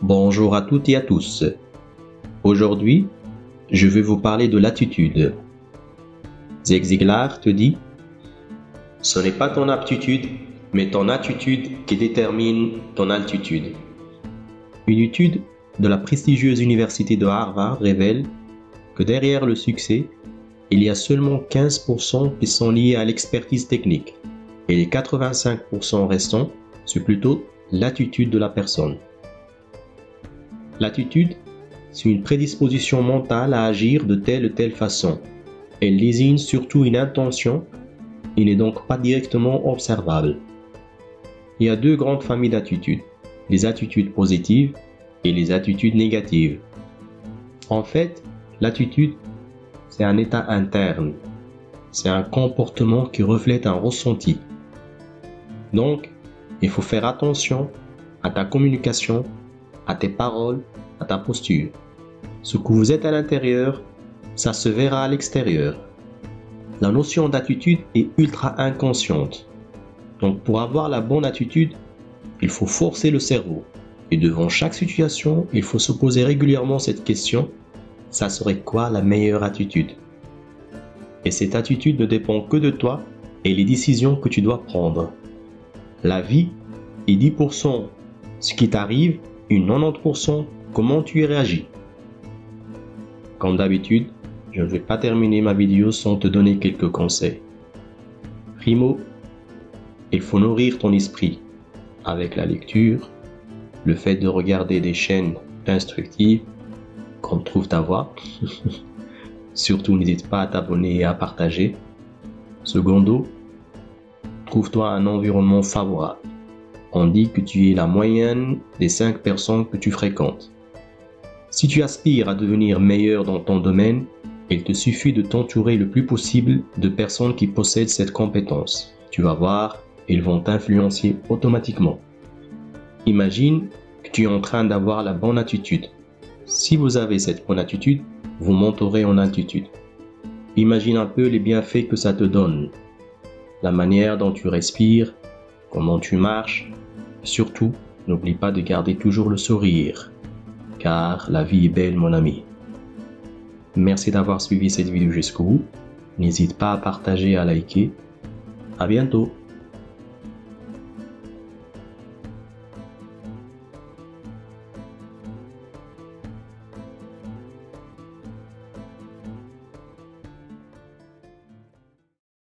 Bonjour à toutes et à tous. Aujourd'hui, je vais vous parler de l'attitude. Zig Ziglar te dit « Ce n'est pas ton aptitude, mais ton attitude qui détermine ton altitude. » Une étude de la prestigieuse université de Harvard révèle que derrière le succès, il y a seulement 15% qui sont liés à l'expertise technique et les 85% restants, c'est plutôt l'attitude de la personne. L'attitude, c'est une prédisposition mentale à agir de telle ou telle façon. Elle désigne surtout une intention et n'est donc pas directement observable. Il y a deux grandes familles d'attitudes, les attitudes positives et les attitudes négatives. En fait, l'attitude, c'est un état interne. C'est un comportement qui reflète un ressenti. Donc, il faut faire attention à ta communication, à tes paroles, à ta posture. Ce que vous êtes à l'intérieur, ça se verra à l'extérieur. La notion d'attitude est ultra inconsciente. Donc pour avoir la bonne attitude, il faut forcer le cerveau. Et devant chaque situation, il faut se poser régulièrement cette question, ça serait quoi la meilleure attitude? Et cette attitude ne dépend que de toi et les décisions que tu dois prendre. La vie est 10% ce qui t'arrive et 90% comment tu y réagis. Comme d'habitude, je ne vais pas terminer ma vidéo sans te donner quelques conseils. Primo, il faut nourrir ton esprit avec la lecture, le fait de regarder des chaînes instructives, comme Trouve ta voix. Surtout, n'hésite pas à t'abonner et à partager. Secondo, trouve-toi un environnement favorable. On dit que tu es la moyenne des 5 personnes que tu fréquentes. Si tu aspires à devenir meilleur dans ton domaine, il te suffit de t'entourer le plus possible de personnes qui possèdent cette compétence. Tu vas voir, ils vont t'influencer automatiquement. Imagine que tu es en train d'avoir la bonne attitude. Si vous avez cette bonne attitude, vous monterez en altitude. Imagine un peu les bienfaits que ça te donne. La manière dont tu respires, comment tu marches. Surtout, n'oublie pas de garder toujours le sourire, car la vie est belle, mon ami. Merci d'avoir suivi cette vidéo jusqu'au bout. N'hésite pas à partager et à liker. À bientôt.